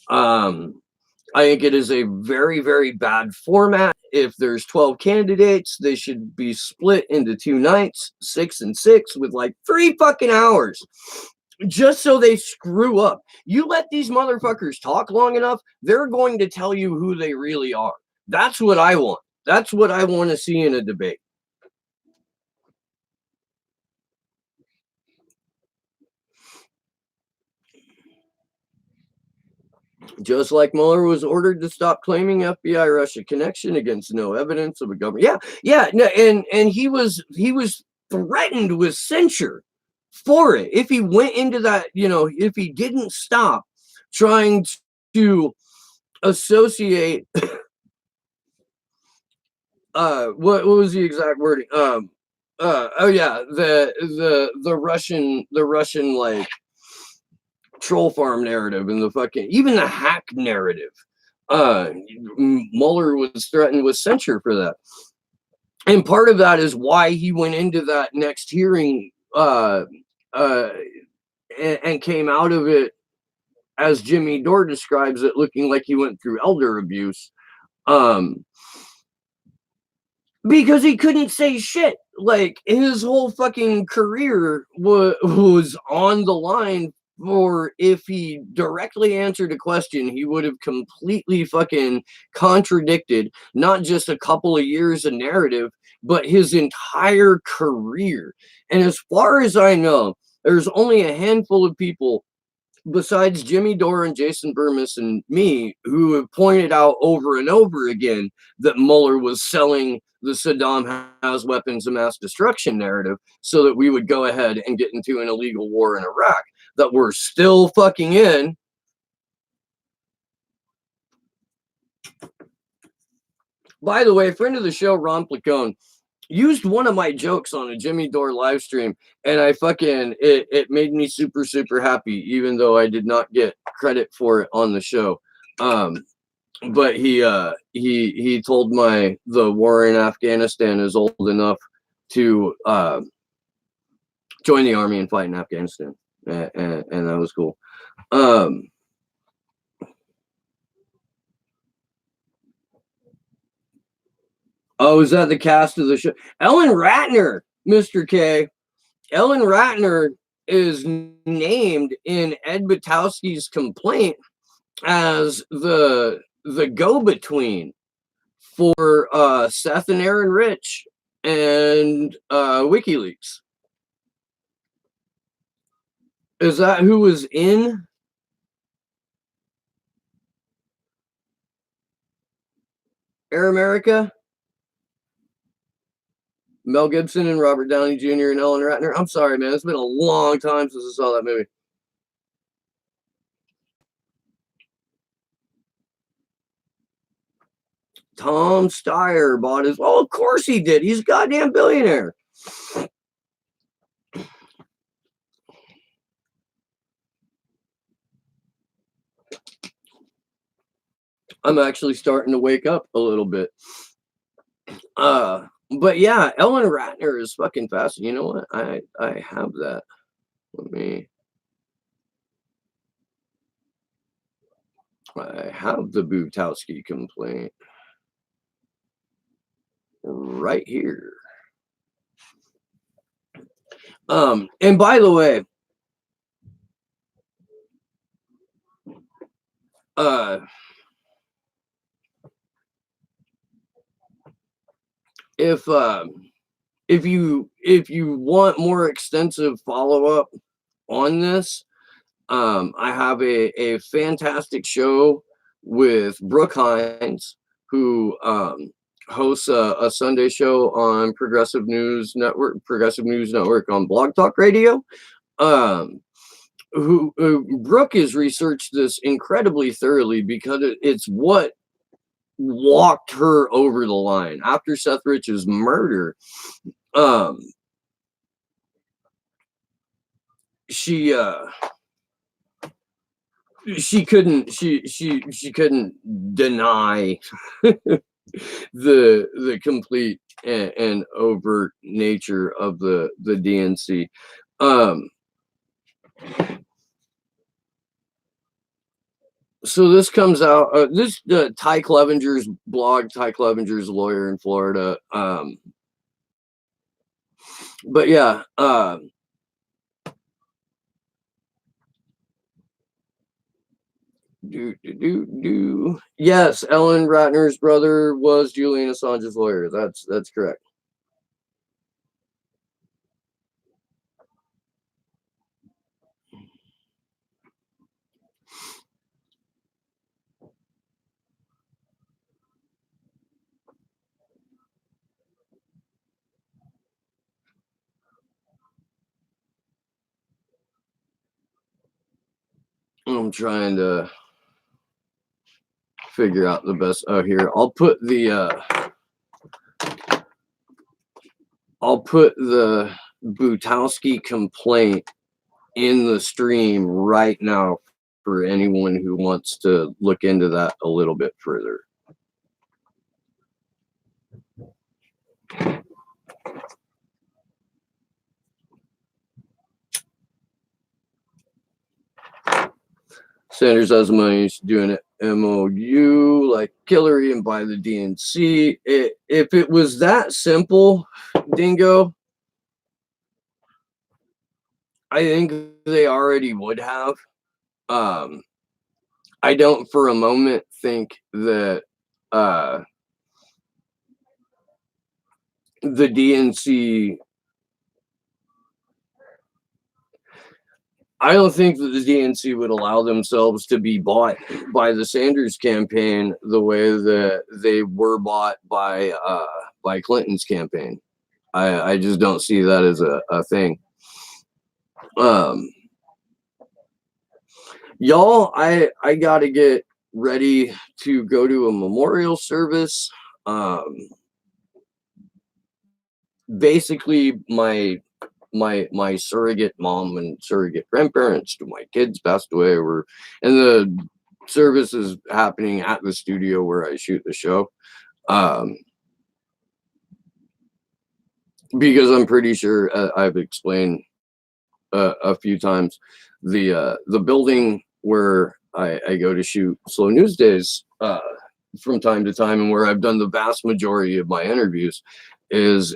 I think it is a very, very bad format. If there's 12 candidates, they should be split into 2 nights, 6 and 6, with like 3 fucking hours, just so they screw up. You let these motherfuckers talk long enough, they're going to tell you who they really are. That's what I want. That's what I want to see in a debate. Just like Mueller was ordered to stop claiming FBI Russia connection against no evidence of a government. Yeah, no, and he was threatened with censure for it if he went into that. If he didn't stop trying to associate. What was the exact wording? Oh yeah, the Russian like troll farm narrative and the fucking even the hack narrative. Mueller was threatened with censure for that, and part of that is why he went into that next hearing and came out of it, as Jimmy Dore describes it, looking like he went through elder abuse, because he couldn't say shit. Like, his whole fucking career was on the line. Or if he directly answered a question, he would have completely fucking contradicted not just a couple of years of narrative, but his entire career. And as far as I know, there's only a handful of people besides Jimmy Dore and Jason Burmis and me who have pointed out over and over again that Mueller was selling the Saddam has weapons of mass destruction narrative so that we would go ahead and get into an illegal war in Iraq that we're still fucking in. By the way, friend of the show, Ron Placone, used one of my jokes on a Jimmy Dore live stream, and I fucking it made me super, super happy, even though I did not get credit for it on the show. But he told the war in Afghanistan is old enough to join the army and fight in Afghanistan, and that was cool. Oh, is that the cast of the show? Ellen Ratner, Mr. K. Ellen Ratner is named in Ed Butowski's complaint as the go-between for Seth and Aaron Rich and WikiLeaks. Is that who was in Air America? Mel Gibson and Robert Downey Jr. and Ellen Ratner. I'm sorry, man. It's been a long time since I saw that movie. Tom Steyer bought his. Oh, of course he did. He's a goddamn billionaire. I'm actually starting to wake up a little bit. But yeah, Ellen Ratner is fucking fast. You know what? I have that. Let me. I have the Butowski complaint right here. And by the way, if you want more extensive follow-up on this, I have a fantastic show with Brooke Hines, who hosts a Sunday show on Progressive News Network on Blog Talk Radio. Who Brooke has researched this incredibly thoroughly because it's what walked her over the line after Seth Rich's murder. She couldn't deny the complete and overt nature of the DNC. So this comes out. This Ty Clevenger's blog. Ty Clevenger's a lawyer in Florida. But yeah. Yes, Ellen Ratner's brother was Julian Assange's lawyer. That's correct. I'm trying to figure out the best. Oh, here, I'll put the Butowski complaint in the stream right now for anyone who wants to look into that a little bit further. Sanders has money, he's doing it MOU like Hillary and by the DNC. If it was that simple, Dingo, I think they already would have. I don't for a moment think that the DNC. I don't think that the DNC would allow themselves to be bought by the Sanders campaign the way that they were bought by Clinton's campaign. I just don't see that as a thing. Y'all, I gotta get ready to go to a memorial service. Basically, my surrogate mom and surrogate grandparents to my kids passed away, and the service is happening at the studio where I shoot the show. Because I'm pretty sure I've explained a few times the building where I go to shoot Slow News Days from time to time, and where I've done the vast majority of my interviews, is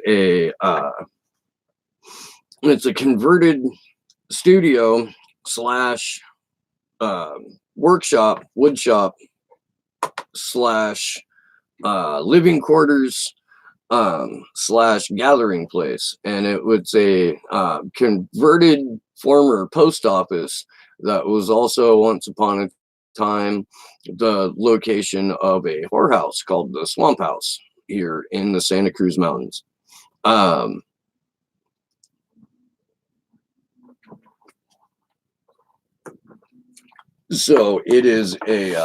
it's a converted studio / workshop, woodshop, slash living quarters, slash gathering place. And it was a converted former post office that was also once upon a time the location of a whorehouse called the Swamp House here in the Santa Cruz Mountains. So it is a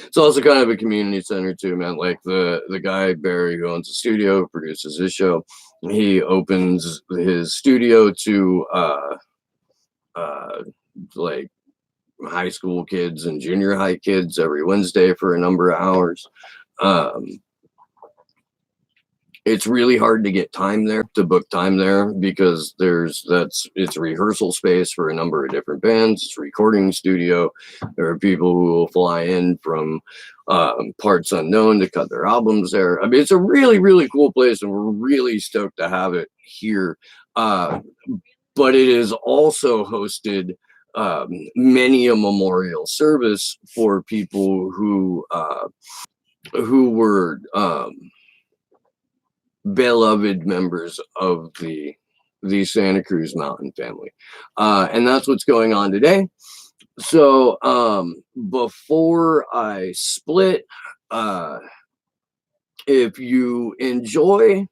it's also kind of a community center too, man. Like the guy Barry who owns the studio, who produces his show, he opens his studio to like high school kids and junior high kids every Wednesday for a number of hours. It's really hard to get time there, to book time there, because it's rehearsal space for a number of different bands. It's a recording studio. There are people who will fly in from parts unknown to cut their albums there. I mean, it's a really, really cool place, and we're really stoked to have it here. But it is also hosted many a memorial service for people who were beloved members of the Santa Cruz Mountain family. And that's what's going on today. So before I split, if you enjoy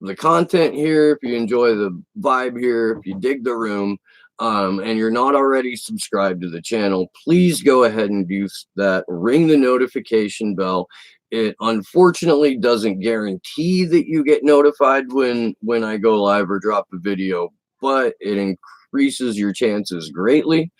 the content here, if you enjoy the vibe here, if you dig the room, and you're not already subscribed to the channel, please go ahead and do that. Ring the notification bell. It unfortunately doesn't guarantee that you get notified when I go live or drop a video, but it increases your chances greatly.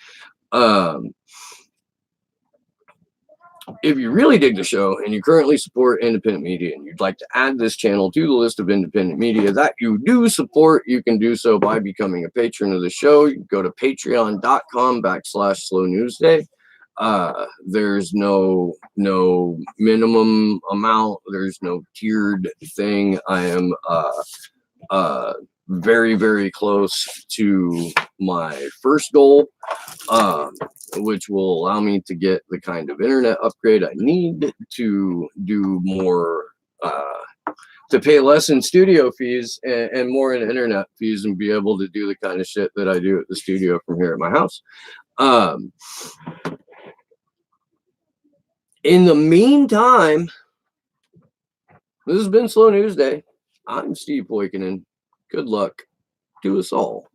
If you really dig the show and you currently support independent media and you'd like to add this channel to the list of independent media that you do support, you can do so by becoming a patron of the show. You can go to patreon.com/slownewsday. There's no minimum amount. There's no tiered thing. I am very, very close to my first goal, which will allow me to get the kind of internet upgrade I need to do more, to pay less in studio fees and more in internet fees, and be able to do the kind of shit that I do at the studio from here at my house. In the meantime, this has been Slow News Day. I'm Steve Poikinen. Good luck to us all.